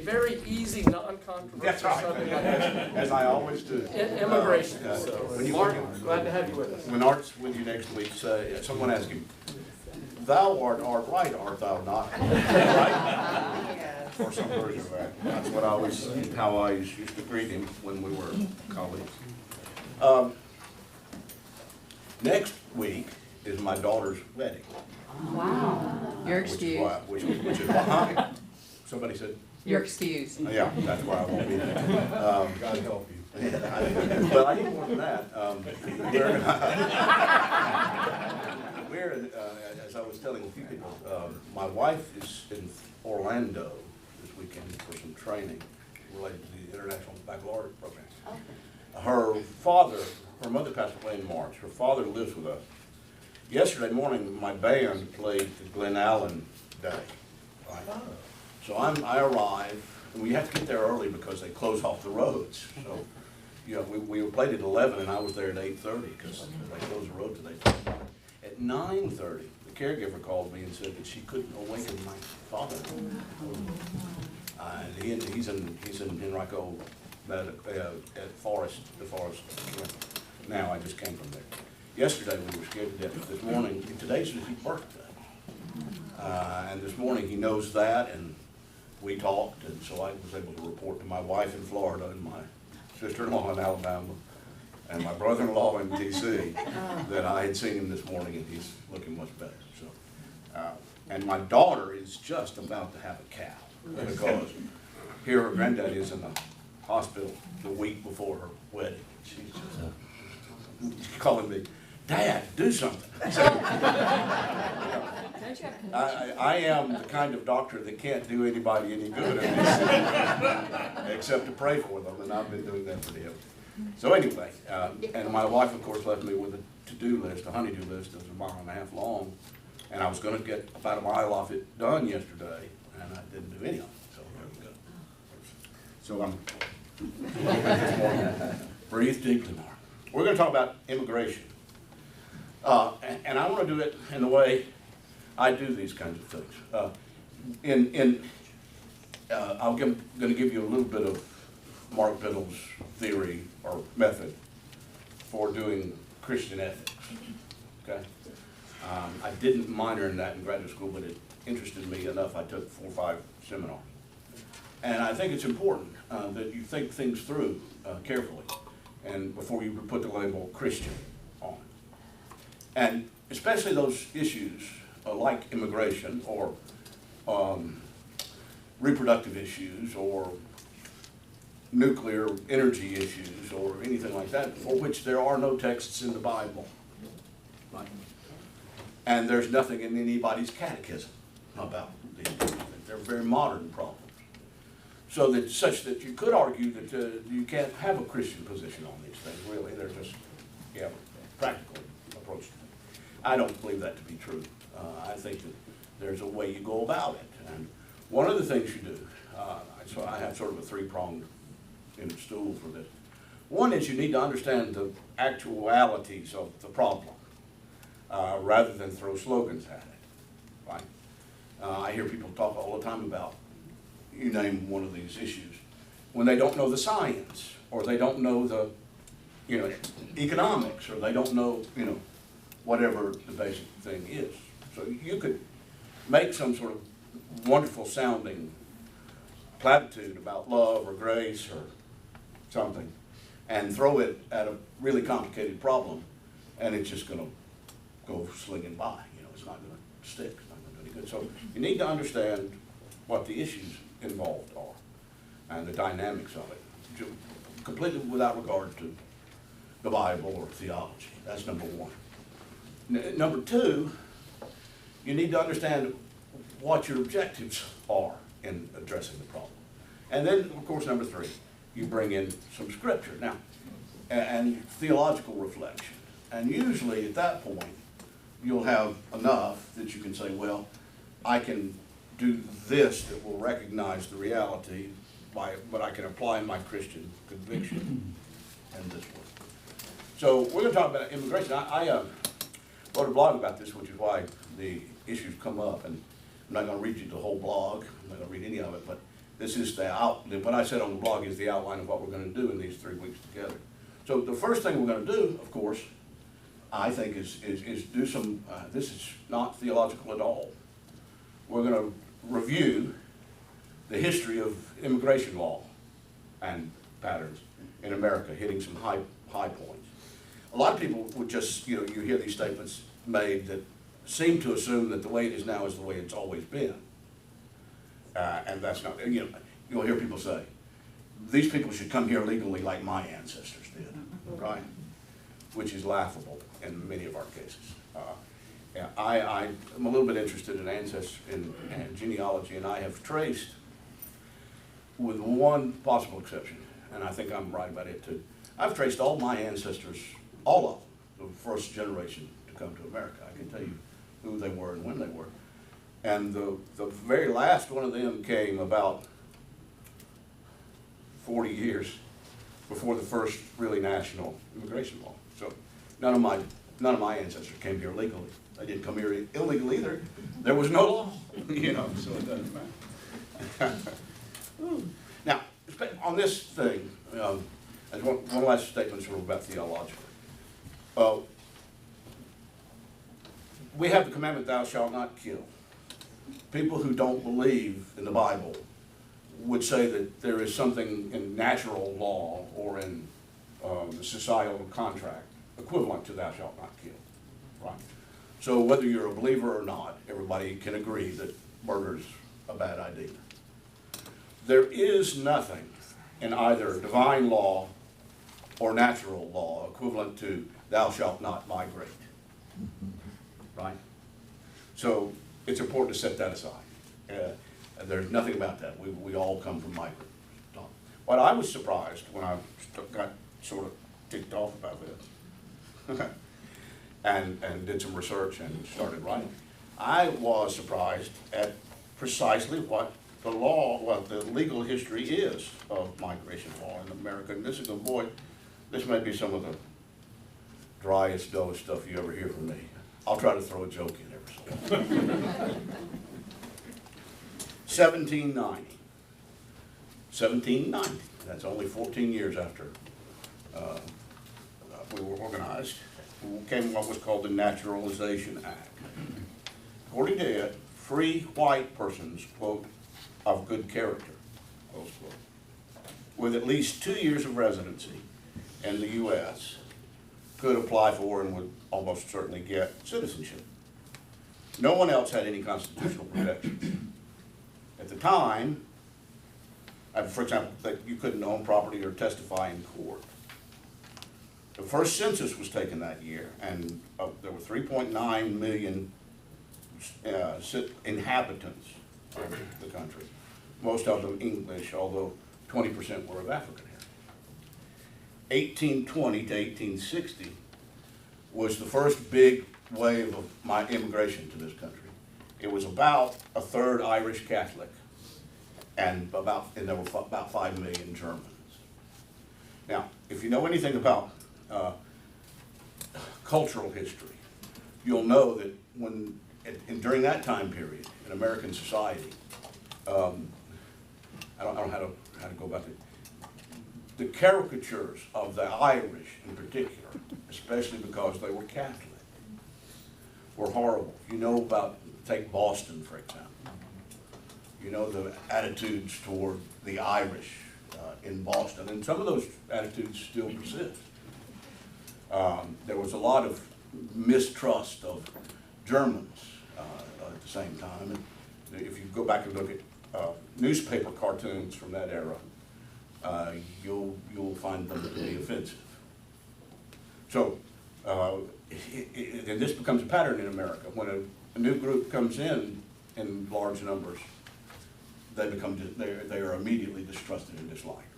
very easy, non-controversial That's right. subject like this. As I always do. Immigration. Mark, Glad to have you with us. when Art's with you next week, someone asks him, "Thou art right, art thou not?" Right? Or some version of that. That's what how I used to greet him when we were colleagues. Next week is my daughter's wedding. Wow. You're excused. Which is why, somebody said, You're excused. yeah, that's why I won't be there. God help you. But I need more than that. As I was telling a few people, my wife is in Orlando this weekend for some training related to the International Baccalaureate program. Her mother passed away in March. Her father lives with us. Yesterday morning, my band played the Glen Allen Day. Right? So I arrive, and we have to get there early because they close off the roads. So, you know, we played at 11, and I was there at 8:30 because they closed the road today. At 9:30, the caregiver called me and said that she couldn't awaken my father. And he's in Henrico at the forest. Now I just came from there. Yesterday we were scared to death. This morning, today's his birthday. And this morning he knows that, and we talked, and so I was able to report to my wife in Florida and my sister-in-law in Alabama and my brother-in-law in D.C. that I had seen him this morning, and he's looking much better. So, and my daughter is just about to have a cow because here her granddaddy is in the hospital the week before her wedding. She's just calling me, "Dad, do something." So, I am the kind of doctor that can't do anybody any good except to pray for them, and I've been doing that for them. So anyway, and my wife, of course, left me with a to-do list, a honey-do list that was 1.5 miles long, and I was going to get about 1 mile off it done yesterday, and I didn't do any of it. So there we go. So I'm breathe deeply, Mark. We're going to talk about immigration, and I want to do it in the way I do these kinds of things. I'm going to give you a little bit of Mark Biddle's theory or method for doing Christian ethics. Okay, I didn't minor in that in graduate school, but it interested me enough. I took 4 or 5 seminars, and I think it's important that you think things through carefully, and before you put the label Christian on it, and especially those issues like immigration or reproductive issues or nuclear energy issues or anything like that, for which there are no texts in the Bible. Right? And there's nothing in anybody's catechism about these things. They're very modern problems. So that such that you could argue that you can't have a Christian position on these things, really. They're just, practical approach to them. I don't believe that to be true. I think that there's a way you go about it. And one of the things you do, so I have sort of a 3-pronged stool for this. One is you need to understand the actualities of the problem rather than throw slogans at it. Right? I hear people talk all the time about, you name one of these issues, when they don't know the science, or they don't know the, economics, or they don't know, whatever the basic thing is. So you could make some sort of wonderful sounding platitude about love or grace or something, and throw it at a really complicated problem, and it's just going to go slinging by. It's not going to stick. It's not going to do any good. So you need to understand what the issues involved are and the dynamics of it, completely without regard to the Bible or theology. That's number one. Number two, you need to understand what your objectives are in addressing the problem. And then, of course, number three, you bring in some scripture. Now, and theological reflection. And usually at that point, you'll have enough that you can say, well, I can do this that will recognize the reality, but I can apply my Christian conviction in this way. So we're going to talk about immigration. I wrote a blog about this, which is why the issues come up. And I'm not going to read you the whole blog. I'm not going to read any of it. But This is what I said on the blog is the outline of what we're going to do in these 3 weeks together. So the first thing we're going to do, of course, I think is do some, this is not theological at all. We're going to review the history of immigration law and patterns in America, hitting some high points. A lot of people would just, you hear these statements made that seem to assume that the way it is now is the way it's always been. And that's not, you'll hear people say, these people should come here legally like my ancestors did, right? Which is laughable in many of our cases. I'm a little bit interested in in genealogy, and I have traced, with one possible exception, and I think I'm right about it too, I've traced all my ancestors, all of them, the first generation to come to America. I can tell you who they were and when they were. And the very last one of them came about 40 years before the first really national immigration law. So none of my ancestors came here legally. They didn't come here illegally either. There was no law, so it doesn't matter. Now, on this thing, as one last statement sort of about theologically. We have the commandment, thou shalt not kill. People who don't believe in the Bible would say that there is something in natural law or in the societal contract equivalent to thou shalt not kill, right? So whether you're a believer or not, everybody can agree that murder's a bad idea. There is nothing in either divine law or natural law equivalent to thou shalt not migrate, right? So it's important to set that aside. There's nothing about that. We all come from migrants. But I was surprised when I got sort of ticked off about this and did some research and started writing. I was surprised at precisely what the legal history is of migration law in America. And this is, boy, this may be some of the driest, dullest stuff you ever hear from me. I'll try to throw a joke in every so often. 1790, that's only 14 years after we were organized, came what was called the Naturalization Act. According to it, free white persons, quote, of good character, close quote, with at least 2 years of residency in the U.S. could apply for and would almost certainly get citizenship. No one else had any constitutional protection. At the time, for example, that you couldn't own property or testify in court. The first census was taken that year, and there were 3.9 million inhabitants of the country, most of them English, although 20% were of African heritage. 1820 to 1860 was the first big wave of my immigration to this country. It was about a third Irish Catholic, and there were about 5 million Germans. Now, if you know anything about cultural history, you'll know that during that time period in American society, I don't know how to go about it. The caricatures of the Irish in particular, especially because they were Catholic, were horrible. You know about, take Boston, for example. You know the attitudes toward the Irish in Boston, and some of those attitudes still persist. There was a lot of mistrust of Germans at the same time. And if you go back and look at newspaper cartoons from that era, you'll find them to be offensive. So, and this becomes a pattern in America. When a new group comes in large numbers, they are immediately distrusted and disliked.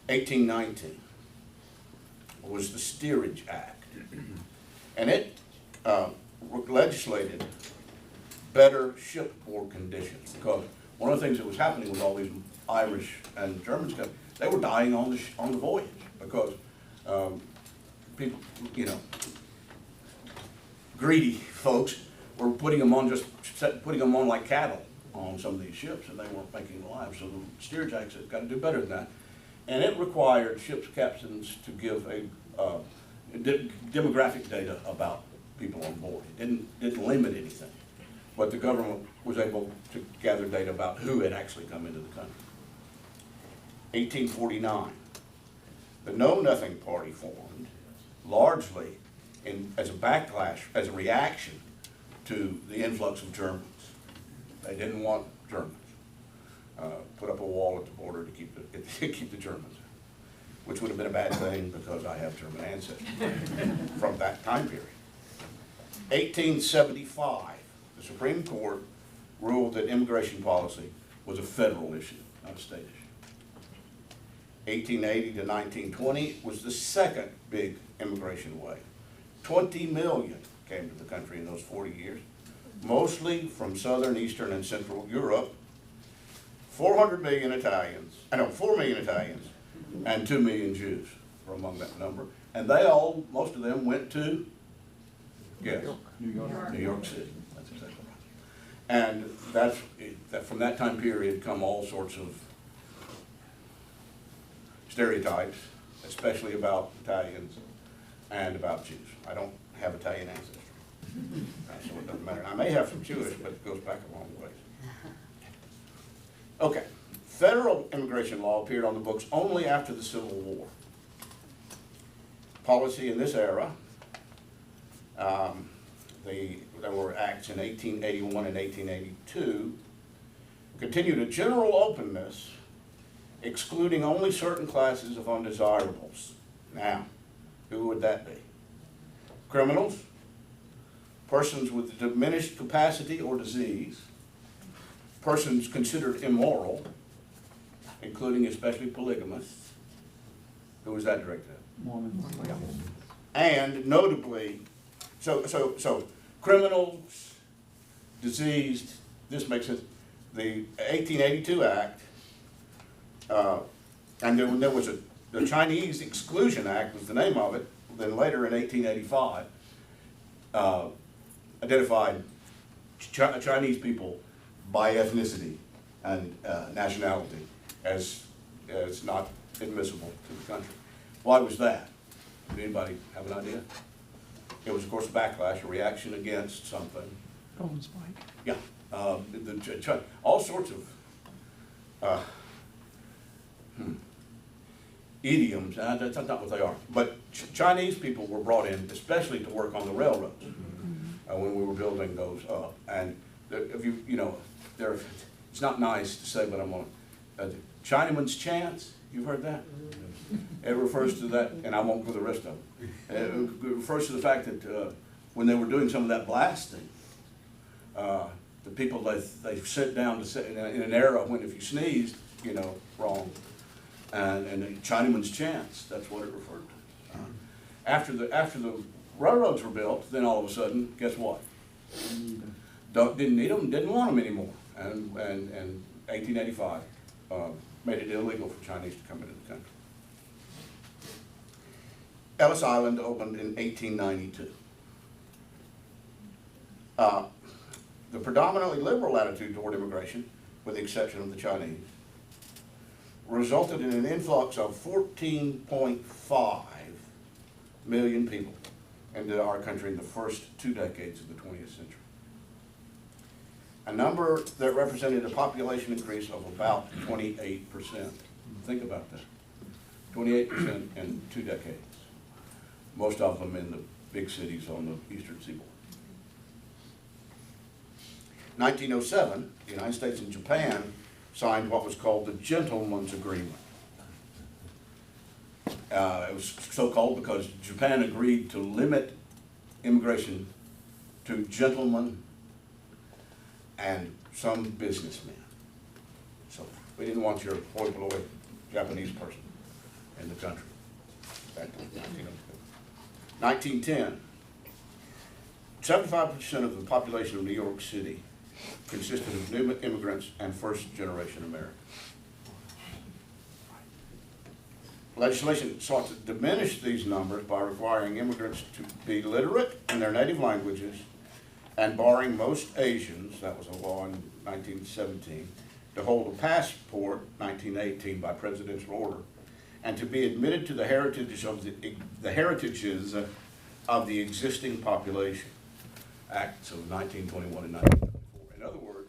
1819 was the Steerage Act, and it legislated better shipboard conditions, because one of the things that was happening with all these Irish and Germans, they were dying on the voyage because people, greedy folks were putting them on like cattle on some of these ships, and they weren't making the line. So the steerage act said, got to do better than that. And it required ship's captains to give a demographic data about people on board. It didn't limit anything, but the government was able to gather data about who had actually come into the country. 1849, the Know Nothing Party formed, largely as a backlash, as a reaction to the influx of Germans. They didn't want Germans. Put up a wall at the border to keep the Germans, which would have been a bad thing because I have German ancestry from that time period. 1875, the Supreme Court ruled that immigration policy was a federal issue, not a state issue. 1880 to 1920 was the second big immigration wave. 20 million came to the country in those 40 years, mostly from Southern, Eastern, and Central Europe. 4 million Italians, and 2 million Jews were among that number. And most of them went to, guess, New York City. That's exactly right. And from that time period come all sorts of stereotypes, especially about Italians and about Jews. I don't have Italian ancestry, so it doesn't matter. I may have some Jewish, but it goes back a long ways. Okay, federal immigration law appeared on the books only after the Civil War. Policy in this era, there were acts in 1881 and 1882, continued a general openness, excluding only certain classes of undesirables. Now, who would that be? Criminals, persons with diminished capacity or disease, persons considered immoral, including especially polygamists. Who was that directed at? Mormons. Yeah. And notably, so criminals, diseased, this makes it, the 1882 Act, and there was the Chinese Exclusion Act was the name of it, then later in 1885, identified Chinese people by ethnicity and nationality as not admissible to the country. Why was that? Did anybody have an idea? It was, of course, a backlash, a reaction against something. Golden Spike. Yeah, all sorts of idioms. That's not what they are. But Chinese people were brought in, especially to work on the railroads when we were building those up. And if you know, it's not nice to say, but I'm on Chinaman's chance. You've heard that? It refers to that, and I won't go the rest of it. It refers to the fact that when they were doing some of that blasting, the people they sent down to say, in an era when if you sneezed, you know, wrong, and the Chinaman's chance. That's what it referred to. After the railroads were built, then all of a sudden, guess what? Didn't need them, didn't want them anymore, and 1885 made it illegal for Chinese to come into the country. Ellis Island opened in 1892. The predominantly liberal attitude toward immigration, with the exception of the Chinese, resulted in an influx of 14.5 million people into our country in the first 2 decades of the 20th century. A number that represented a population increase of about 28%. Think about that. 28% in 2 decades. Most of them in the big cities on the eastern seaboard. 1907, the United States and Japan signed what was called the Gentleman's Agreement. It was so called because Japan agreed to limit immigration to gentlemen and some businessmen. So we didn't want your hoi polloi Japanese person in the country. Back in 1910, 75% of the population of New York City consisted of new immigrants and first-generation Americans. Legislation sought to diminish these numbers by requiring immigrants to be literate in their native languages and barring most Asians, that was a law in 1917, to hold a passport, 1918, by presidential order, and to be admitted to the heritages of the existing population, acts of 1921 and 1924. In other words,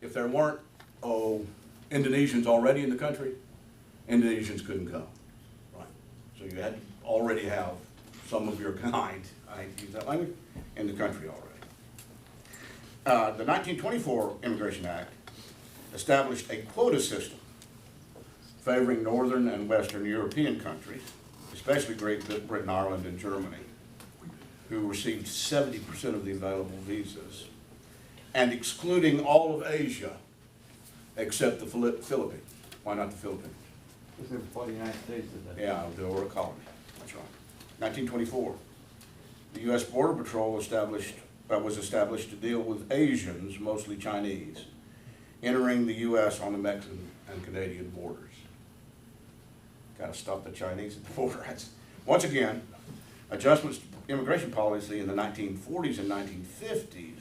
if there weren't, Indonesians already in the country, Indonesians couldn't come, right? So you had to already have some of your kind, I hate to use that language, in the country already. The 1924 Immigration Act established a quota system favoring Northern and Western European countries, especially Great Britain, Ireland, and Germany, who received 70% of the available visas, and excluding all of Asia except the Philippines. Why not the Philippines? Because they're part of the United States today. Yeah, they were a colony, that's right. 1924, the U.S. Border Patrol was established to deal with Asians, mostly Chinese, entering the U.S. on the Mexican and Canadian borders. Got to stop the Chinese at the border. Once again, adjustments to immigration policy in the 1940s and 1950s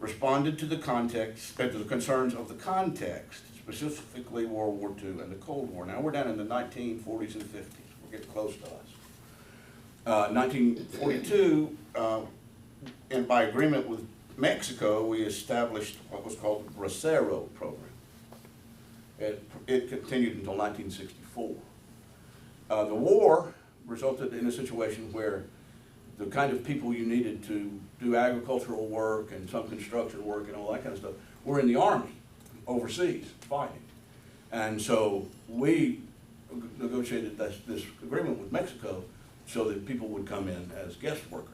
responded to the concerns of the context, specifically World War II and the Cold War. Now we're down in the 1940s and 50s. We're getting close to us. 1942, and by agreement with Mexico, we established what was called the Bracero program. It continued until 1964. The war resulted in a situation where the kind of people you needed to do agricultural work and some construction work and all that kind of stuff were in the army overseas fighting. And so we negotiated this agreement with Mexico so that people would come in as guest workers.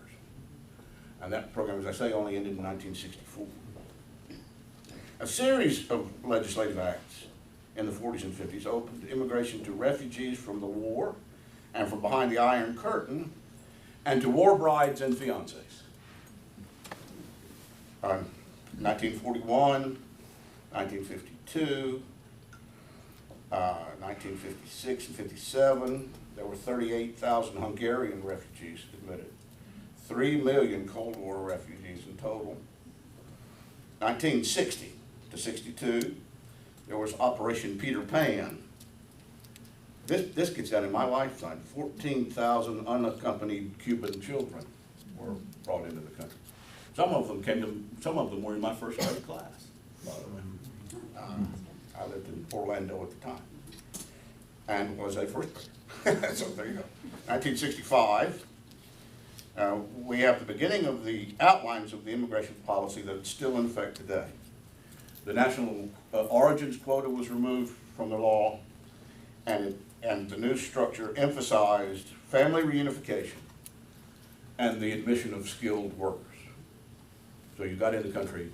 And that program, as I say, only ended in 1964. A series of legislative acts in the 40s and 50s opened immigration to refugees from the war and from behind the Iron Curtain, and to war brides and fiancés. 1941, 1952, 1956 and 57, there were 38,000 Hungarian refugees admitted. 3 million Cold War refugees in total. 1960 to 62, there was Operation Peter Pan. This gets down in my lifetime. 14,000 unaccompanied Cuban children were brought into the country. Some of them were in my first grade class, by the way. I lived in Orlando at the time, and was a first grader. So there you go. 1965, we have the beginning of the outlines of the immigration policy that's still in effect today. The national origins quota was removed from the law, and the new structure emphasized family reunification and the admission of skilled workers. So you got in the country,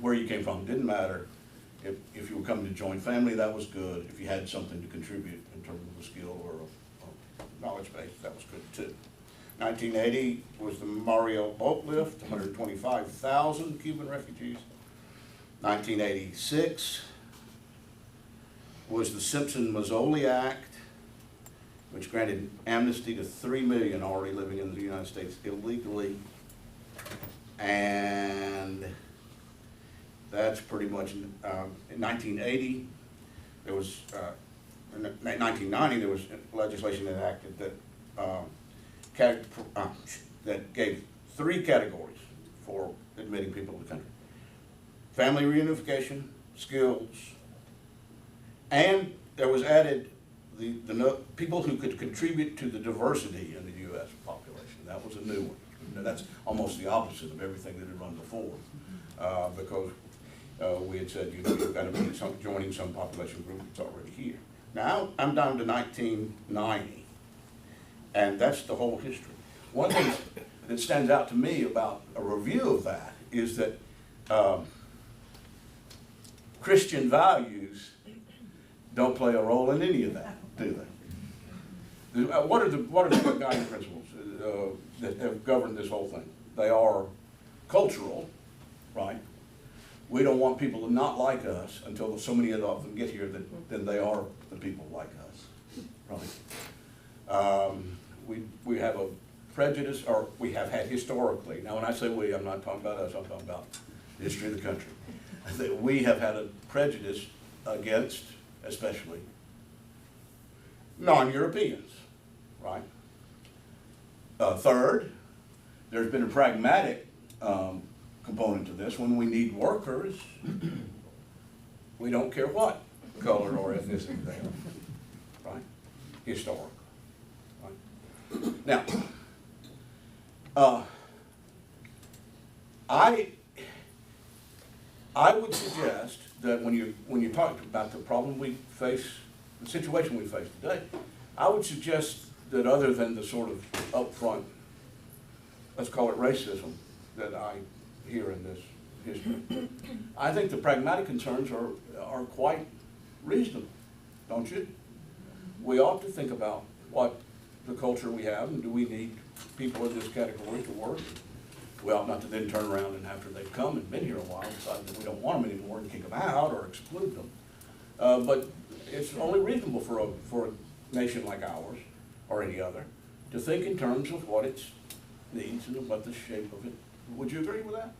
where you came from didn't matter. If you were coming to join family, that was good. If you had something to contribute in terms of a skill or a knowledge base, that was good too. 1980 was the Mario boat lift, 125,000 Cuban refugees. 1986 was the Simpson-Mazzoli Act, which granted amnesty to 3 million already living in the United States illegally. And that's pretty much, in 1980, there was, in 1990, there was legislation enacted that gave 3 categories for admitting people to the country. Family reunification, skills, and there was added the people who could contribute to the diversity in the U.S. population. That was a new one. That's almost the opposite of everything that had run before, because we had said, you've got to be joining some population group that's already here. Now I'm down to 1990, and that's the whole history. One thing that stands out to me about a review of that is that Christian values don't play a role in any of that, do they? What are the guiding principles that have governed this whole thing? They are cultural, right? We don't want people to not like us until so many of them get here that then they are the people like us, right? We have prejudice, or we have had historically. Now, when I say we, I'm not talking about us, I'm talking about the history of the country. That we have had a prejudice against, especially, non-Europeans, right? Third, there's been a pragmatic component to this. When we need workers, we don't care what color or ethnicity they are, right? Historical, right? Now, I would suggest that when you talk about the problem we face, the situation we face today, I would suggest that other than the sort of upfront, let's call it racism, that I hear in this history, I think the pragmatic concerns are quite reasonable, don't you? We ought to think about what the culture we have, and do we need people in this category to work? We ought not to then turn around and after they've come and been here a while, decide that we don't want them anymore and kick them out or exclude them. But it's only reasonable for a nation like ours, or any other, to think in terms of what it needs and what the shape of it. Would you agree with that,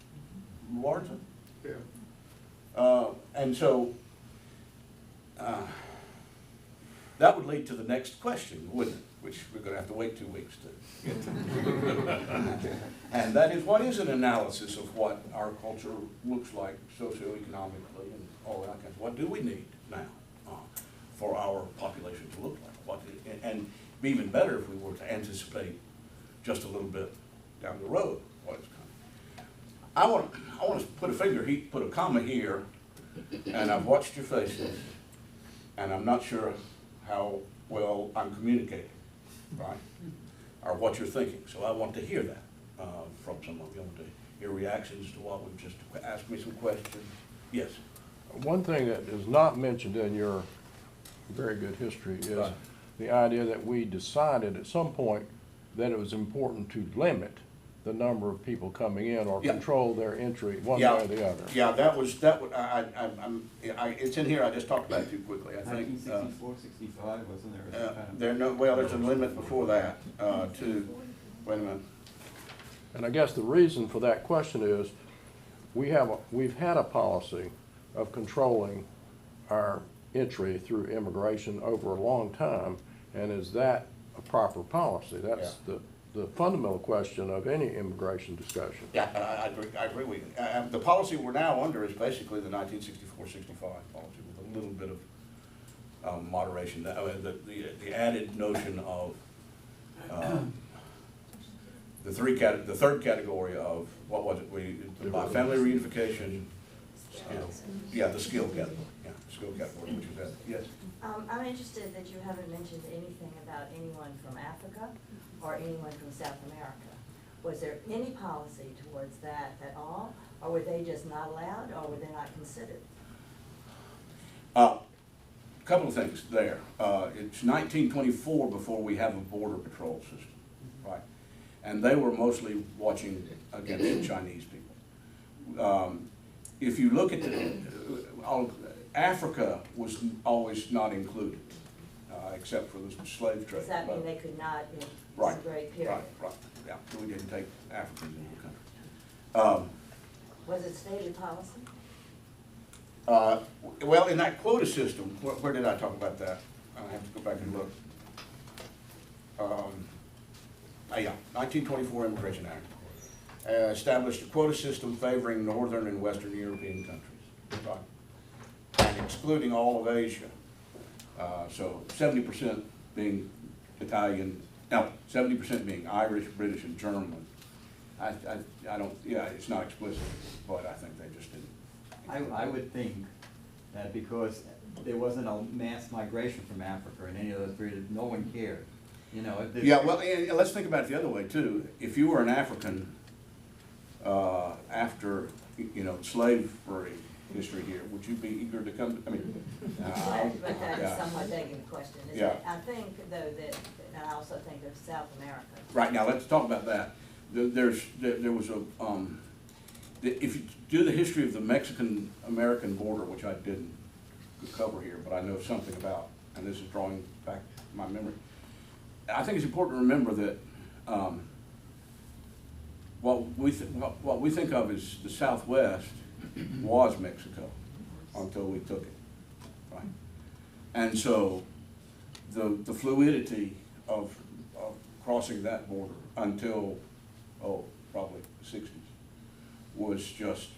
Larson? Yeah. And so, that would lead to the next question, wouldn't it? Which we're going to have to wait 2 weeks to get to. And that is, what is an analysis of what our culture looks like socioeconomically and all that kind of, what do we need now for our population to look like? And be even better if we were to anticipate just a little bit down the road what it's coming. I want to put a put a comma here, and I've watched your faces, and I'm not sure how well I'm communicating, right? Or what you're thinking. So I want to hear that from some of you. I want to hear reactions to what we've just asked me some questions. Yes. One thing that is not mentioned in your very good history is Right. the idea that we decided at some point that it was important to limit the number of people coming in or Yeah. control their entry one Yeah. way or the other. Yeah, it's in here, I just talked about it too quickly, I think. 1964, 65, wasn't there? There's a limit before that, wait a minute. And I guess the reason for that question is we've had a policy of controlling our entry through immigration over a long time, and is that a proper policy? That's the fundamental question of any immigration discussion. Yeah, I agree with you. The policy we're now under is basically the 1964-65 policy with a little bit of moderation. The added notion of the third category of, what was it, by family reunification, yeah, the skill category, skill category, which is that, yes. I'm interested that you haven't mentioned anything about anyone from Africa or anyone from South America. Was there any policy towards that at all, or were they just not allowed, or were they not considered? Couple of things there. It's 1924 before we have a border patrol system, right? And they were mostly watching against the Chinese people. If you look at Africa was always not included, except for the slave trade. Does that mean they could not in this Right, great period? right, yeah, so we didn't take Africans into the country. Was it stated policy? Well, in that quota system, where did I talk about that? I have to go back and look. Yeah, 1924 Immigration Act established a quota system favoring Northern and Western European countries, right? And excluding all of Asia. So 70% being Italian, no, 70% being Irish, British, and German. I don't, yeah, it's not explicit, but I think they just didn't. I would think that because there wasn't a mass migration from Africa in any of those periods, no one cared. You know, if Yeah, well, and let's think about it the other way too. If you were an African after, slavery history here, would you be eager to come? I mean, But that is yeah. somewhat begging the question, isn't Yeah. it? I think, though, that, and I also think of South America. Right, now let's talk about that. There was a, if you do the history of the Mexican-American border, which I didn't cover here, but I know something about, and this is drawing back my memory. I think it's important to remember that what we think of as the Southwest was Mexico until we took it, right? And so the fluidity of crossing that border until, probably the 60s was just,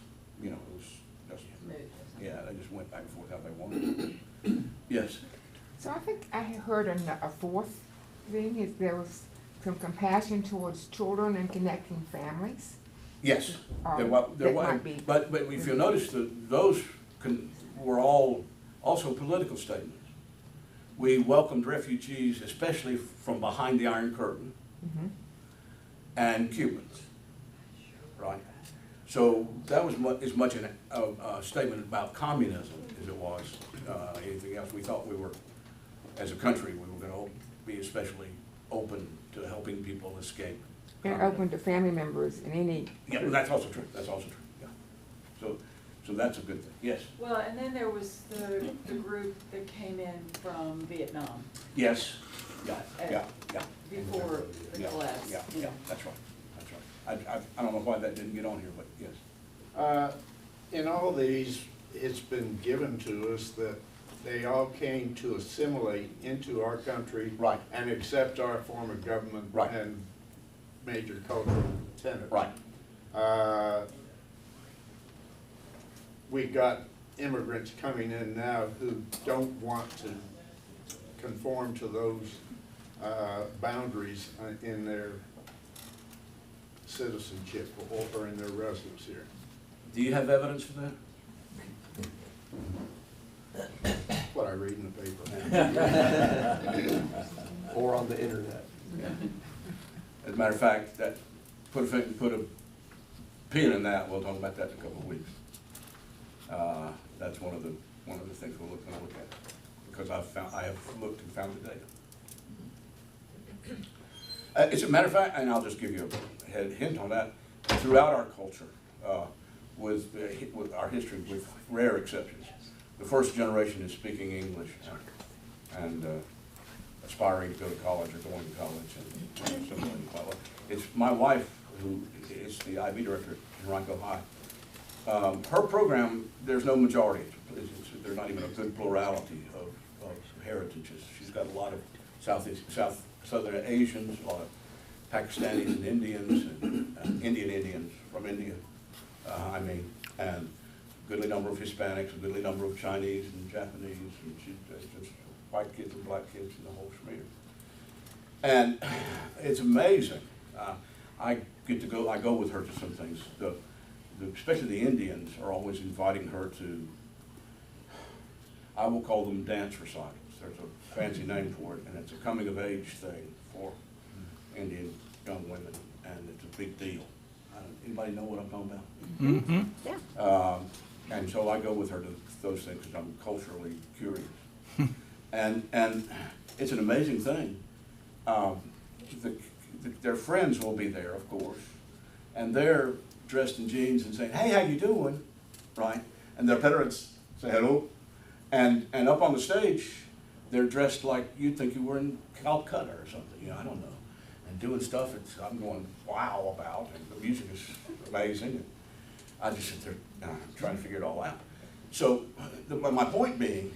it was just, yeah, they just went back and forth how they wanted. Yes? So I think I had heard a fourth thing, is there was some compassion towards children and connecting families. Yes. That might be. But if you'll notice, those were all also political statements. We welcomed refugees, especially from behind the Iron Curtain, and Cubans, right? So that was as much a statement about communism as it was anything else. We thought we were, as a country, we were going to be especially open to helping people escape. And open to family members in any. Yeah, that's also true. That's also true. Yeah. So that's a good thing. Yes. Well, and then there was the group that came in from Vietnam. Yes. Yeah. Before the collapse. Yeah. That's right. That's right. I don't know why that didn't get on here, but yes. In all these, it's been given to us that they all came to assimilate into our country. Right. And accept our form of government. Right. And major cultural tenets. Right. We got immigrants coming in now who don't want to conform to those boundaries in their citizenship or in their residence here. Do you have evidence for that? What I read in the paper. Or on the internet. As a matter of fact, put a pin in that. We'll talk about that in a couple of weeks. That's one of the things we're going to look at, because I have looked and found the data. As a matter of fact, and I'll just give you a hint on that. Throughout our culture, with our history, with rare exceptions, the first generation is speaking English and aspiring to go to college or going to college and something like that. It's my wife who is the IB director at Henrico High. Her program, there's no majority. There's not even a good plurality of heritages. She's got a lot of Southern Asians, a lot of Pakistanis and Indians, and Indians from India, and a goodly number of Hispanics, a goodly number of Chinese and Japanese, and just white kids and black kids and the whole schmear. And it's amazing. I go with her to some things. Especially the Indians are always inviting her to, I will call them dance recitals. There's a fancy name for it, and it's a coming of age thing for Indian young women, and it's a big deal. Anybody know what I'm talking about? Mm-hmm. Yeah. And so I go with her to those things because I'm culturally curious. And it's an amazing thing. Their friends will be there, of course, and they're dressed in jeans and saying, "Hey, how you doing?" Right? And their parents say hello. And up on the stage, they're dressed like you'd think you were in Calcutta or something. I don't know. And doing stuff I'm going wow about, and the music is amazing. And I just sit there trying to figure it all out. So my point being,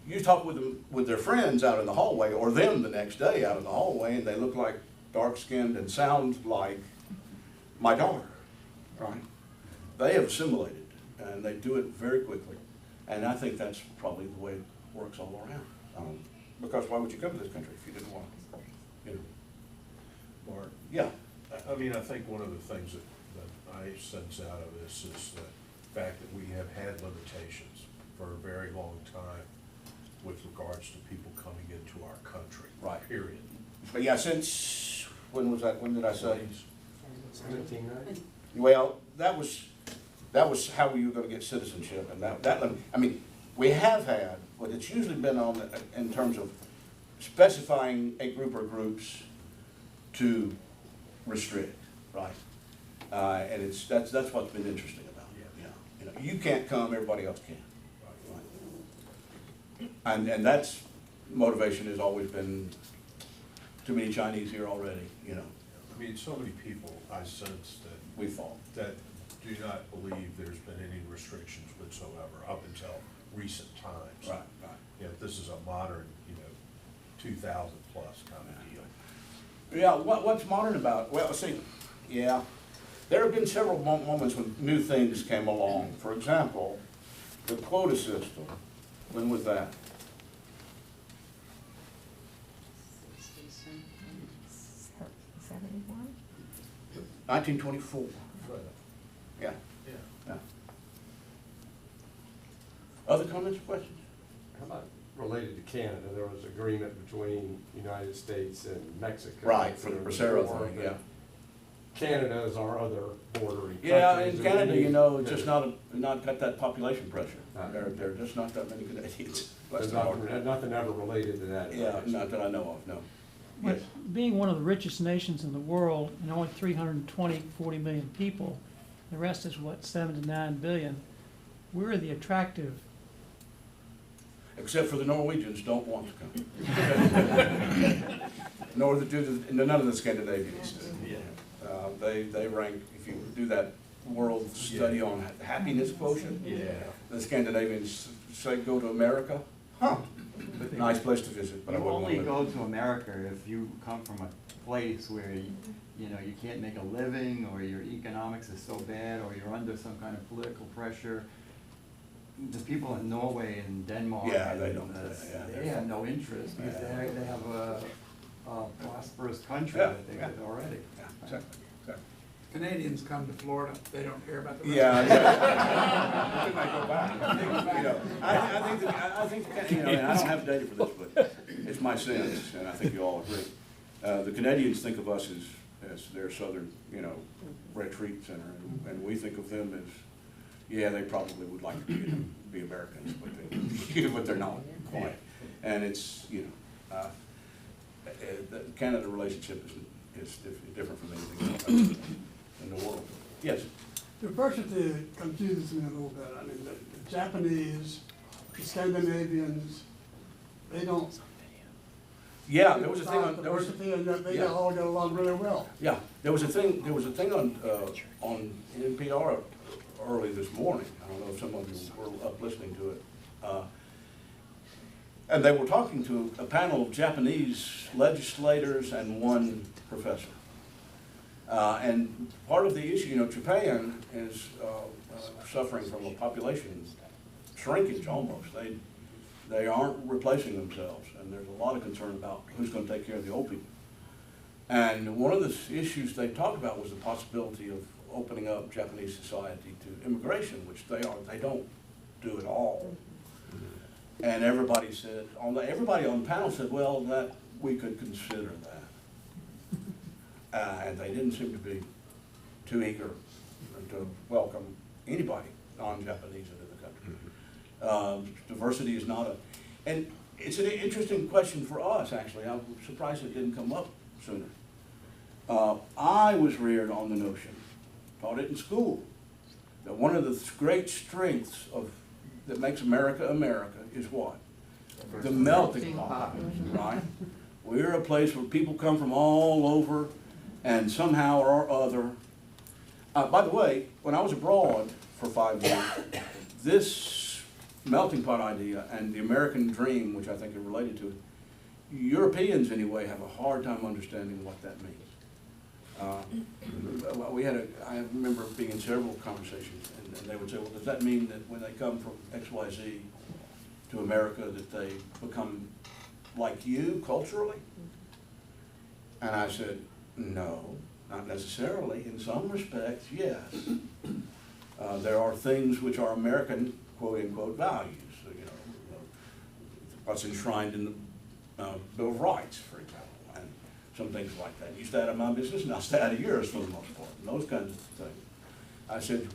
you talk with their friends out in the hallway, or them the next day out in the hallway, and they look like dark-skinned and sound like my daughter, right? They have assimilated, and they do it very quickly. And I think that's probably the way it works all around. Because why would you come to this country if you didn't want to? Mark? Yeah. I mean, I think one of the things that I sense out of this is the fact that we have had limitations for a very long time with regards to people coming into our country. Right. Period. But yeah, since, when was that, when did I say? 17, right? Well, that was how you were going to get citizenship, and I mean, we have had, but it's usually been in terms of specifying a group or groups to restrict, right? And that's what's been interesting about it. You can't come, everybody else can. Right? And that's motivation has always been too many Chinese here already. I mean, so many people, I sense that, we thought. that do not believe there's been any restrictions whatsoever up until recent times. Right, right. You know, this is a modern, 2000 plus kind of deal. Yeah, what's modern about it? Well, see, yeah, there have been several moments when new things came along. For example, the quota system. When was that? 71? 1924. Yeah, Yeah. yeah. Other comments or questions? How about related to Canada? There was agreement between United States and Mexico. Right, for the Bracero Before, thing, but yeah. Canada is our other bordering countries. Yeah, in and Canada, we you know, need- it's just not got that population pressure. There are just not that many Canadians. There's nothing ever related to that. Yeah, not that I know of, no. But Yes. being one of the richest nations in the world, and only 40 million people, the rest is what, 7 to 9 billion, we're the attractive. Except for the Norwegians don't want to come. Nor none of the Scandinavians do. They rank, if you do that world study on happiness quotient, the Scandinavians say go to America. Huh, nice place to visit, but I You wouldn't only want to go to America if you come from a place where you know, you can't make a living, or your economics is so bad, or you're under some kind of political pressure. The people in Norway and Denmark, Yeah, they and, don't, yeah, they have no interest, because they have a prosperous country Yeah, that they yeah. got already. Yeah, exactly, exactly. Canadians come to Florida, they don't care about the rest. Yeah, yeah. They might go back. You know, I think, you know, and I don't have data for this, but it's my sense, and I think you all agree. The Canadians think of us as their southern, retreat center, and we think of them as, yeah, they probably would like to be Americans, but they're not quite. And it's, the Canada relationship is different from anything else in the world. Yes? Diversity confuses me a little bit. I mean, the Japanese, the Scandinavians, they don't. Yeah, there was a thing on, Diversity, and yet they yeah. all get along really well. yeah, there was a thing on NPR early this morning. I don't know if some of you were up listening to it. And they were talking to a panel of Japanese legislators and one professor. And part of the issue, Japan is suffering from a population shrinkage almost. They aren't replacing themselves, and there's a lot of concern about who's going to take care of the old people. And one of the issues they talked about was the possibility of opening up Japanese society to immigration, which they don't do at all. And everybody everybody on the panel said, well, that we could consider that. And they didn't seem to be too eager to welcome anybody non-Japanese into the country. Diversity is not and it's an interesting question for us, actually. I'm surprised it didn't come up sooner. I was reared on the notion, taught it in school, that one of the great strengths that makes America America is what? The melting pot, right? We're a place where people come from all over, and somehow or other. By the way, when I was abroad for 5 years, this melting pot idea and the American dream, which I think are related to it, Europeans anyway have a hard time understanding what that means. I remember being in several conversations, and they would say, well, does that mean that when they come from XYZ to America that they become like you culturally? And I said, no, not necessarily. In some respects, yes. There are things which are American, quote unquote, values. What's enshrined in the Bill of Rights, for example, and some things like that. You stay out of my business, and I'll stay out of yours for the most part, and those kinds of things. I said,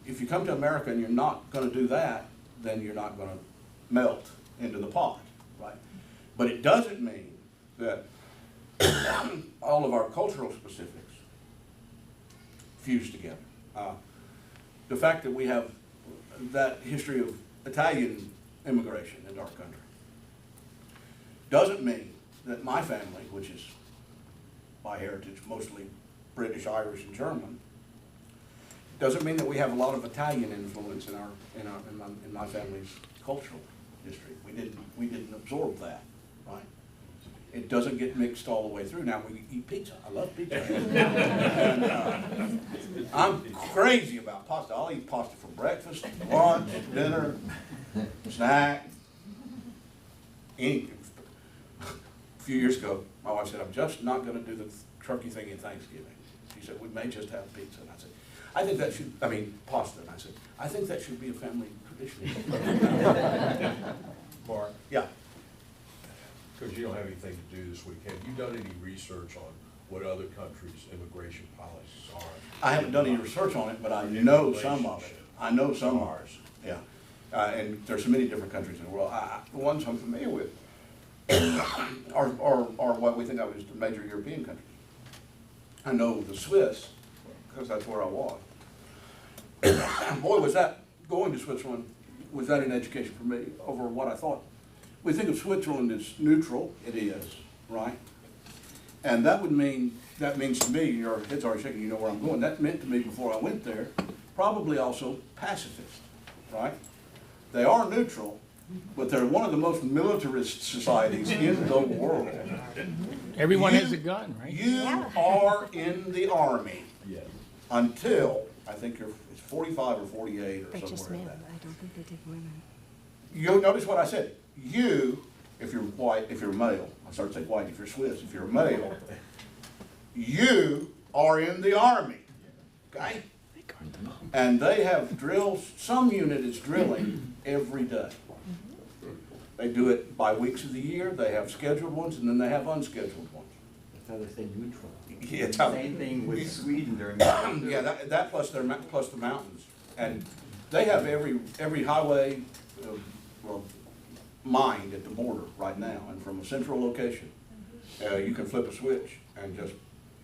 if you come to America and you're not going to do that, then you're not going to melt into the pot, right? But it doesn't mean that all of our cultural specifics fuse together. The fact that we have that history of Italian immigration into our country doesn't mean that my family, which is by heritage, mostly British, Irish, and German. Doesn't mean that we have a lot of Italian influence in my family's cultural history. We didn't absorb that, right? It doesn't get mixed all the way through. Now we eat pizza. I love pizza. And, I'm crazy about pasta. I'll eat pasta for breakfast, lunch, dinner, snack. A few years ago, my wife said, "I'm just not going to do the turkey thing in Thanksgiving." She said, "We may just have pizza." And I said, "I think that should, pasta." And I said, "I think that should be a family tradition." Mark, Yeah. because you don't have anything to do this week, have you done any research on what other countries' immigration policies are? I haven't done any research on it, but I know some of it. I know some of ours, yeah. And there's so many different countries in the world. The ones I'm familiar with are what we think of as the major European countries. I know the Swiss, because that's where I was. Boy, was that, going to Switzerland, was that an education for me over what I thought. We think of Switzerland as neutral. It is, right? And that means to me, your head's already shaking, you know where I'm going. That meant to me before I went there, probably also pacifist, right? They are neutral, but they're one of the most militarist societies in the world. Everyone has a gun, right? You are in the army Yes. until, I think it's 45 or 48 or somewhere in that. I don't think they take women. You'll notice what I said. You, if you're white, if you're male, I started to say white, if you're Swiss, if you're male, you are in the army, okay? And they have drills, some unit is drilling every day. They do it by weeks of the year, they have scheduled ones, and then they have unscheduled ones. That's how they stay neutral. Yeah, Same thing with Sweden during the winter. yeah, that plus plus the mountains. And they have every highway, mined at the border right now, and from a central location, you can flip a switch and just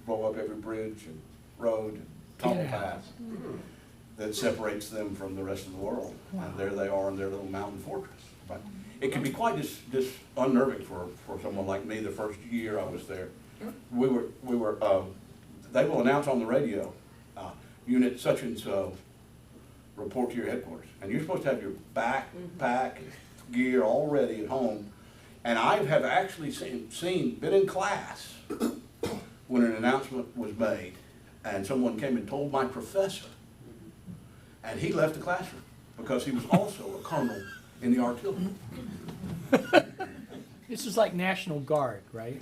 blow up every bridge and road and tunnel path that separates them from the rest of the world. And there they are in their little mountain fortress. But it can be quite unnerving for someone like me. The first year I was there, we were they will announce on the radio, unit such and so, report to your headquarters. And you're supposed to have your backpack gear all ready at home. And I have actually been in class when an announcement was made and someone came and told my professor, and he left the classroom because he was also a colonel in the artillery. This is like National Guard, right?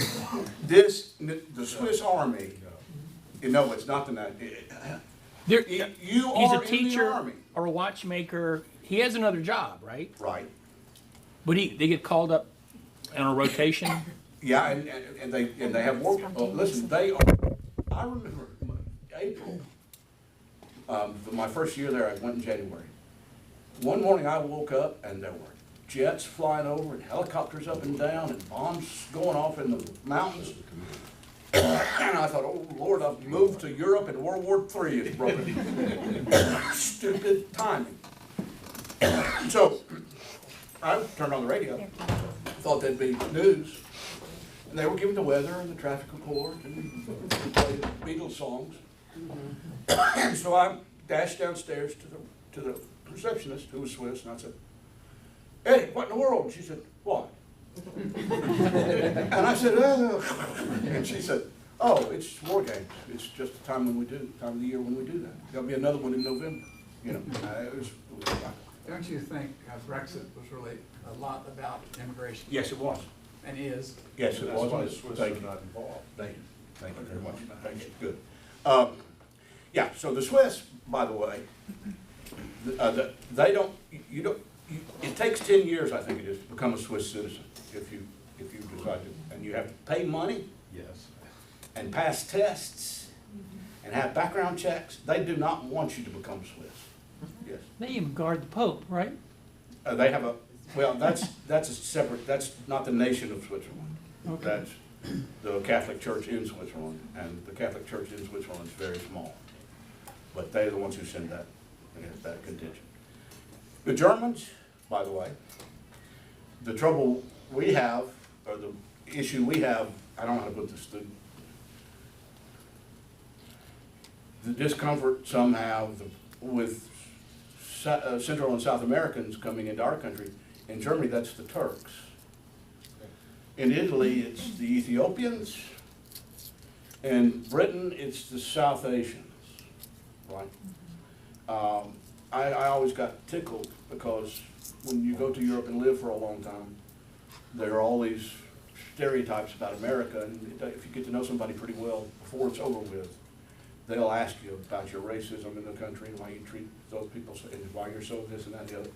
The Swiss Army, no, it's not the He's you a are in the teacher Army. or a watchmaker. He has another job, right? Right. But they get called up on a rotation. Yeah, and they have work. Listen, they are. I remember April. My first year there, I went in January. One morning I woke up and there were jets flying over and helicopters up and down and bombs going off in the mountains. And I thought, oh Lord, I've moved to Europe and World War III is broken. Stupid timing. So I turned on the radio, thought there'd be news, and they were giving the weather and the traffic report and we played Biddle songs. And so I dashed downstairs to the receptionist, who was Swiss, and I said, "Eddie, what in the world?" And she said, "What?" And I said, and she said, "Oh, it's war games. It's just the time of the year when we do that. There'll be another one in November." You know, it was Don't you think Brexit was really a lot about immigration? Yes, it was. And is? Yes, it was. That's why the Swiss are not involved. Thank you. Thank you very much. Thank you. Good. Yeah, so the Swiss, by the way, they don't, it takes 10 years, I think it is, to become a Swiss citizen if you decide to, and you have to pay money. Yes. And pass tests and have background checks. They do not want you to become Swiss. Yes. They even guard the Pope, right? They have that's a separate, that's not the nation of Switzerland. Okay. That's the Catholic Church in Switzerland, and the Catholic Church in Switzerland is very small. But they're the ones who send that contingent. The Germans, by the way, the trouble we have, or the issue we have, I don't know how to put this, the discomfort some have with Central and South Americans coming into our country. In Germany, that's the Turks. In Italy, it's the Ethiopians. In Britain, it's the South Asians, right? I always got tickled because when you go to Europe and live for a long time, there are all these stereotypes about America, and if you get to know somebody pretty well before it's over with, they'll ask you about your racism in the country and why you treat those people, and why you're so this and that and the other.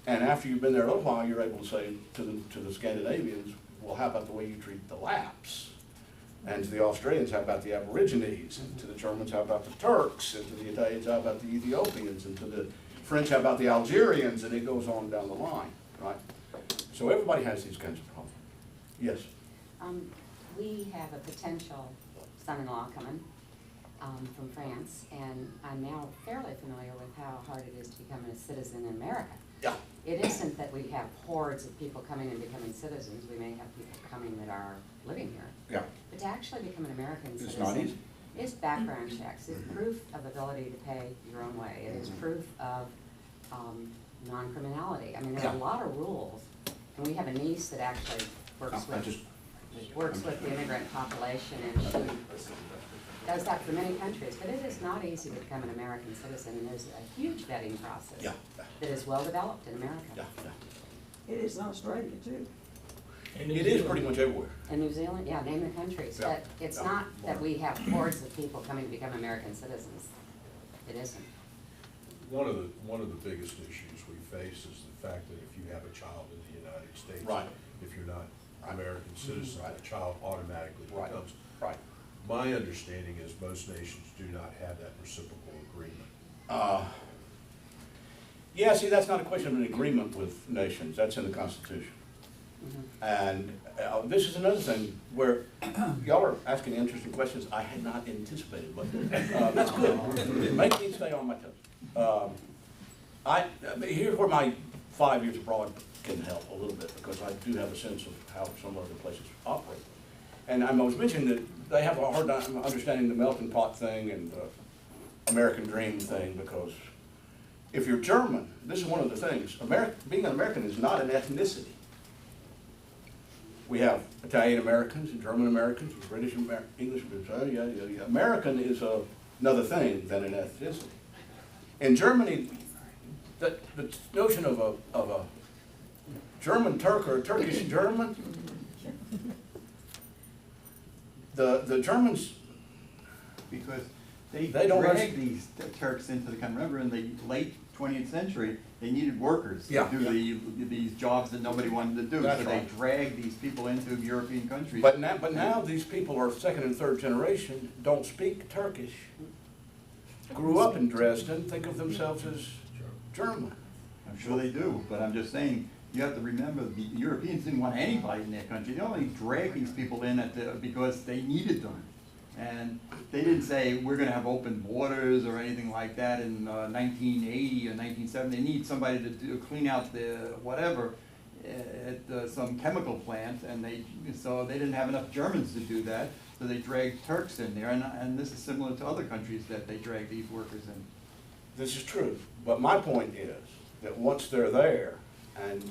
And after you've been there a little while, you're able to say to the Scandinavians, well, how about the way you treat the Lapps? And to the Australians, how about the Aborigines? And to the Germans, how about the Turks? And to the Italians, how about the Ethiopians? And to the French, how about the Algerians? And it goes on down the line, right? So everybody has these kinds of problems. Yes? We have a potential son-in-law coming from France, and I'm now fairly familiar with how hard it is to become a citizen in America. Yeah. It isn't that we have hordes of people coming and becoming citizens. We may have people coming that are living here. Yeah. But to actually become an American It's citizen not easy. is background checks. It's proof of ability to pay your own way. It is proof of non-criminality. I mean, there are a lot of rules, and we have a niece that actually works with the immigrant population, and she does that for many countries. But it is not easy to become an American citizen, and there's a huge vetting process that is well developed in America. Yeah. It is in Australia too. It is pretty much everywhere. And New Zealand, yeah, name the countries. Yeah. But it's not that we have hordes of people coming to become American citizens. It isn't. One of the biggest issues we face is the fact that if you have a child in the United States, Right. if you're not an American citizen, Right. the child automatically Right. becomes. Right. My understanding is most nations do not have that reciprocal agreement. Yeah, see, that's not a question of an agreement with nations. That's in the Constitution. And this is another thing where y'all are asking interesting questions I had not anticipated, but that's good. Make me stay on my toes. Here's where my 5 years abroad can help a little bit, because I do have a sense of how some other places operate. And I was mentioning that they have a hard time understanding the melting pot thing and the American dream thing, because if you're German, this is one of the things, being an American is not an ethnicity. We have Italian Americans and German Americans and British Americans, English Americans. American is another thing than an ethnicity. In Germany, the notion of a German Turk or a Turkish German, the Germans, Because they don't dragged these Turks into the country. Remember, in the late 20th century, they needed workers to do these jobs that nobody wanted to do. That's so right. they dragged these people into European countries. but now these people are second and third generation, don't speak Turkish, grew up in Dresden, think of themselves as German. I'm sure they do, but I'm just saying, you have to remember, the Europeans didn't want anybody in their country. They only dragged these people in because they needed them. And they didn't say, we're gonna have open borders or anything like that in 1980 or 1970. They need somebody to clean out the whatever at some chemical plant, and so they didn't have enough Germans to do that, so they dragged Turks in there, and this is similar to other countries that they drag these workers in. This is true, but my point is that once they're there and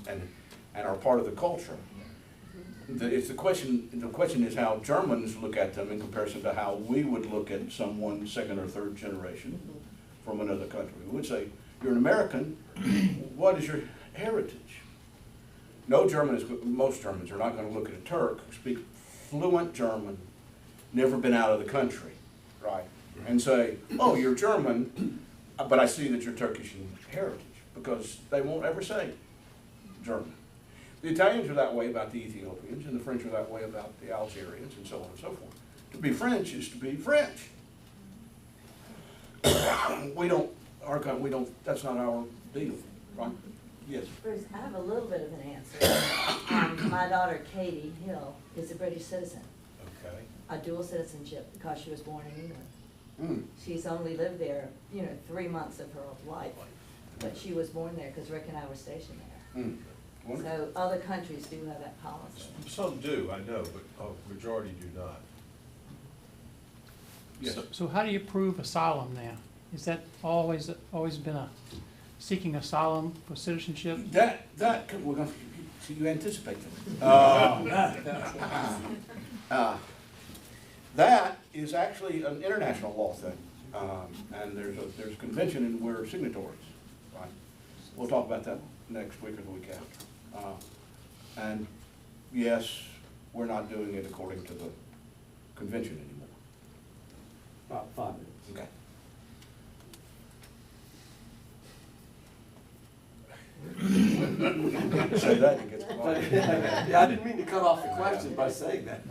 are part of the culture, the question is how Germans look at them in comparison to how we would look at someone second or third generation from another country. We would say, you're an American, what is your heritage? Most Germans are not going to look at a Turk who speaks fluent German, never been out of the country, right? And say, oh, you're German, but I see that you're Turkish in heritage, because they won't ever say German. The Italians are that way about the Ethiopians, and the French are that way about the Algerians, and so on and so forth. To be French is to be French. That's not our deal, right? Yes. Bruce, I have a little bit of an answer. My daughter Katie Hill is a British citizen, Okay. a dual citizenship, because she was born in England. Mm. She's only lived there, 3 months of her life, but she was born there because Rick and I were stationed there. Mm. So other countries do have that policy. Some do, I know, but a majority do not. Yes. So how do you prove asylum now? Is that always been seeking asylum for citizenship? We're gonna, see, you anticipate that is actually an international law thing. And there's a convention and we're signatories, right? We'll talk about that next week or the week after. And yes, we're not doing it according to the convention anymore. About 5 minutes. Okay. Say that, you get quiet. Yeah, I didn't mean to cut off the question by saying that.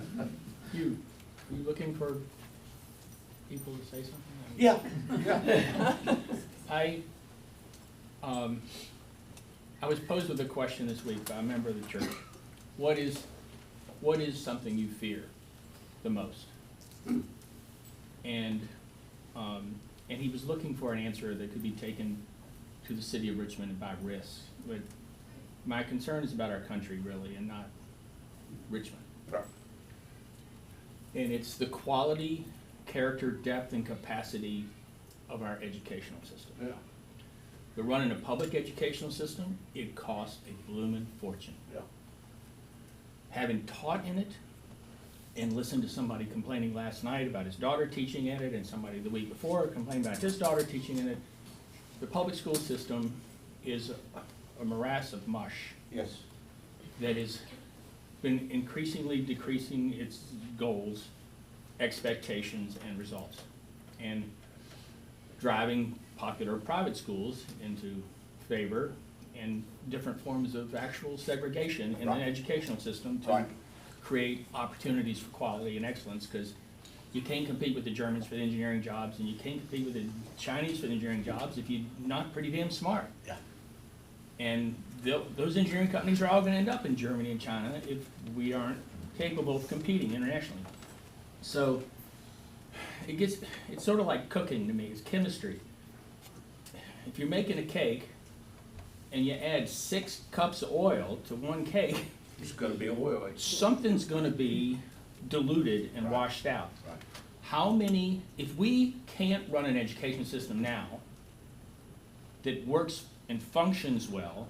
You looking for people to say something? Yeah. I was posed with a question this week by a member of the church. What is something you fear the most? And he was looking for an answer that could be taken to the city of Richmond by risk. But my concern is about our country, really, and not Richmond. Right. And it's the quality, character, depth, and capacity of our educational system. Yeah. To run a public educational system, it costs a bloomin' fortune. Yeah. Having taught in it and listened to somebody complaining last night about his daughter teaching in it and somebody the week before complaining about his daughter teaching in it, the public school system is a morass of mush. Yes. That has been increasingly decreasing its goals, expectations, and results, and driving popular private schools into favor and different forms of actual segregation in an educational system to create opportunities for quality and excellence, because you can't compete with the Germans for the engineering jobs, and you can't compete with the Chinese for the engineering jobs if you're not pretty damn smart. Yeah. And those engineering companies are all going to end up in Germany and China if we aren't capable of competing internationally. So it's sort of like cooking to me. It's chemistry. If you're making a cake and you add 6 cups of oil to one cake, it's going to be oil. Something's going to be diluted and washed out. Right. How many, if we can't run an education system now that works and functions well,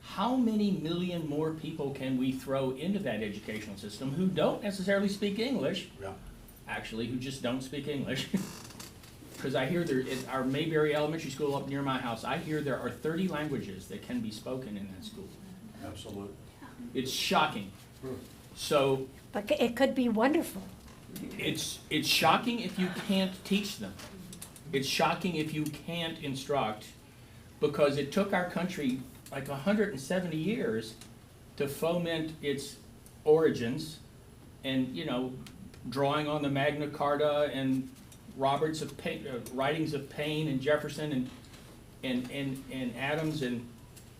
how many million more people can we throw into that educational system who don't necessarily speak English? Yeah. Actually, who just don't speak English? Because I hear there, at our Mayberry Elementary School up near my house, I hear there are 30 languages that can be spoken in that school. Absolutely. It's shocking. So. But it could be wonderful. It's shocking if you can't teach them. It's shocking if you can't instruct, because it took our country like 170 years to foment its origins, and, you know, drawing on the Magna Carta and Roberts of Paine, writings of Paine and Jefferson and Adams, and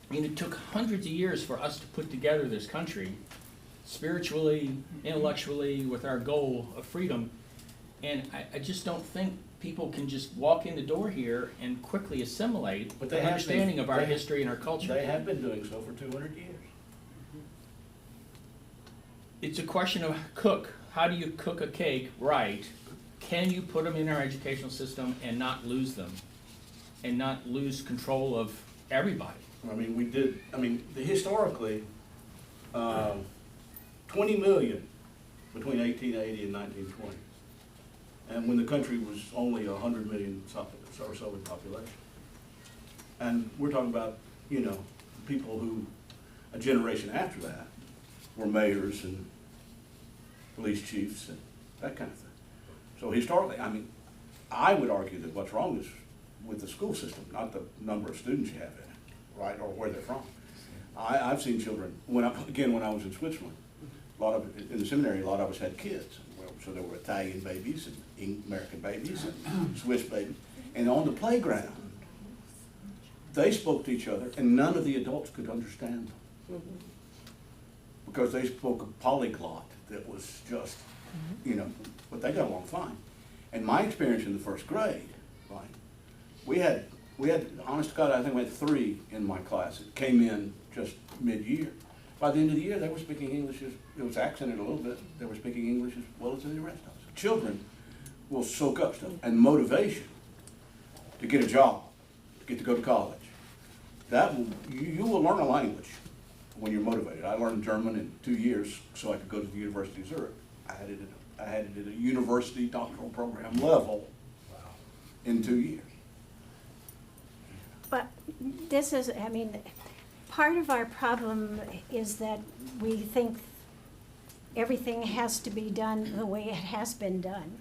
I mean, it took hundreds of years for us to put together this country, spiritually, intellectually, with our goal of freedom. And I just don't think people can just walk in the door here and quickly assimilate But the understanding of our history and our culture. They have been doing so for 200 years. It's a question of cook. How do you cook a cake right? Can you put them in our educational system and not lose them? And not lose control of everybody? I mean, historically, 20 million between 1880 and 1920. And when the country was only 100 million or so in population. And we're talking about, you know, people who, a generation after that, were mayors and police chiefs and that kind of thing. So historically, I mean, I would argue that what's wrong is with the school system, not the number of students you have in it, right, or where they're from. I've seen children, when I was in Switzerland, in the seminary, a lot of us had kids. So there were Italian babies and American babies and Swiss babies. And on the playground, they spoke to each other and none of the adults could understand them. Because they spoke a polyglot that was just, you know, but they got along fine. And my experience in the first grade, right, we had, honest to God, I think we had 3 in my class that came in just mid-year. By the end of the year, they were speaking English, it was accented a little bit, they were speaking English as well as the rest of us. Children will soak up stuff. And motivation to get a job, to get to go to college, that will, you will learn a language when you're motivated. I learned German in 2 years so I could go to the University of Zurich. I had it at a university doctoral program level in 2 years. But this is, I mean, part of our problem is that we think everything has to be done the way it has been done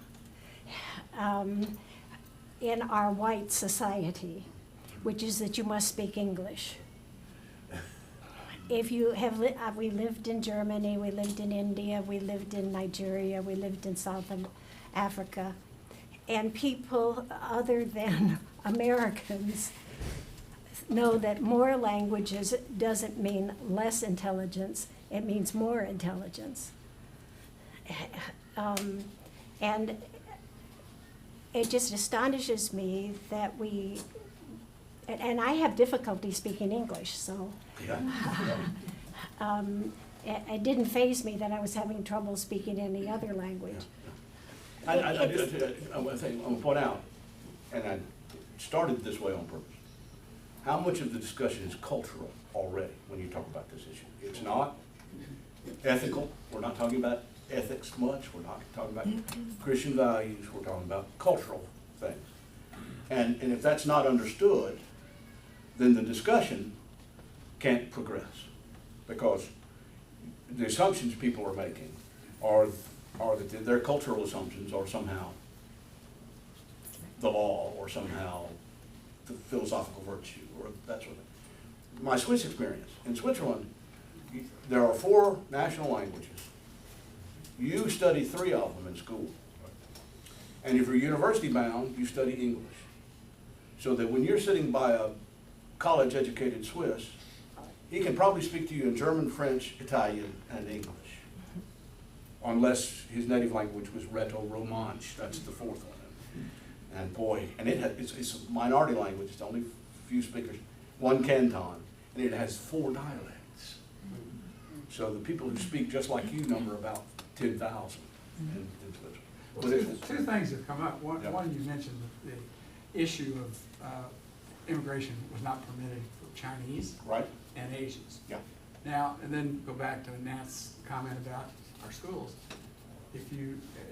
in our white society, which is that you must speak English. If you have, we lived in Germany, we lived in India, we lived in Nigeria, we lived in South Africa, and people other than Americans know that more languages doesn't mean less intelligence, it means more intelligence. And it just astonishes me that we, and I have difficulty speaking English, so it didn't faze me that I was having trouble speaking any other language. I want to point out, and I started this way on purpose, how much of the discussion is cultural already when you talk about this issue. It's not ethical. We're not talking about ethics much. We're not talking about Christian values. We're talking about cultural things. And if that's not understood, then the discussion can't progress, because the assumptions people are making are that their cultural assumptions are somehow the law, or somehow the philosophical virtue, or that sort of thing. My Swiss experience, in Switzerland, there are 4 national languages. You study 3 of them in school. And if you're university bound, you study English. So that when you're sitting by a college-educated Swiss, he can probably speak to you in German, French, Italian, and English. Unless his native language was Rheto-Romansh, that's the 4th one. And boy, and it's a minority language, it's only a few speakers, 1 canton, and it has 4 dialects. So the people who speak just like you number about 10,000 in Switzerland. Well, two things have come up. One, you mentioned the issue of immigration was not permitted for Chinese and Asians. Yeah. Now, and then go back to Nat's comment about our schools.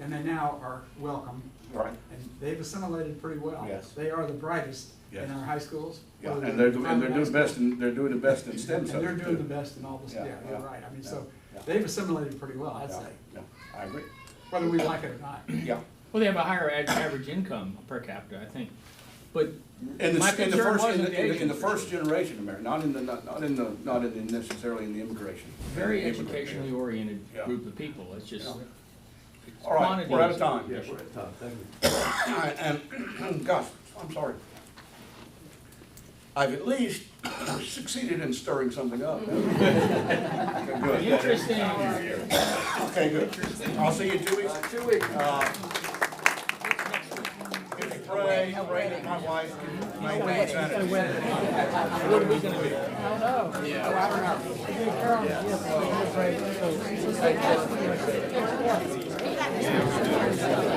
And they now are welcome. Right. And they've assimilated pretty well. Yes. They are the brightest in our high schools. Yeah, and they're doing the best in STEM subjects. And they're doing the best in all this. Yeah, you're right. I mean, so they've assimilated pretty well, I'd say. Yeah, I agree. Whether we like it or not. Yeah. Well, they have a higher average income per capita, I think. But in the first first generation American, not necessarily in the immigration. Very educationally oriented group of people. It's just. All right, we're out of time. Yeah, we're out of time. Thank you. And gosh, I'm sorry. I've at least succeeded in stirring something up. Okay, good. Interesting. Okay, good. I'll see you in 2 weeks. 2 weeks. Pray that my wife can maintain sanity. What are we going to do? I don't know.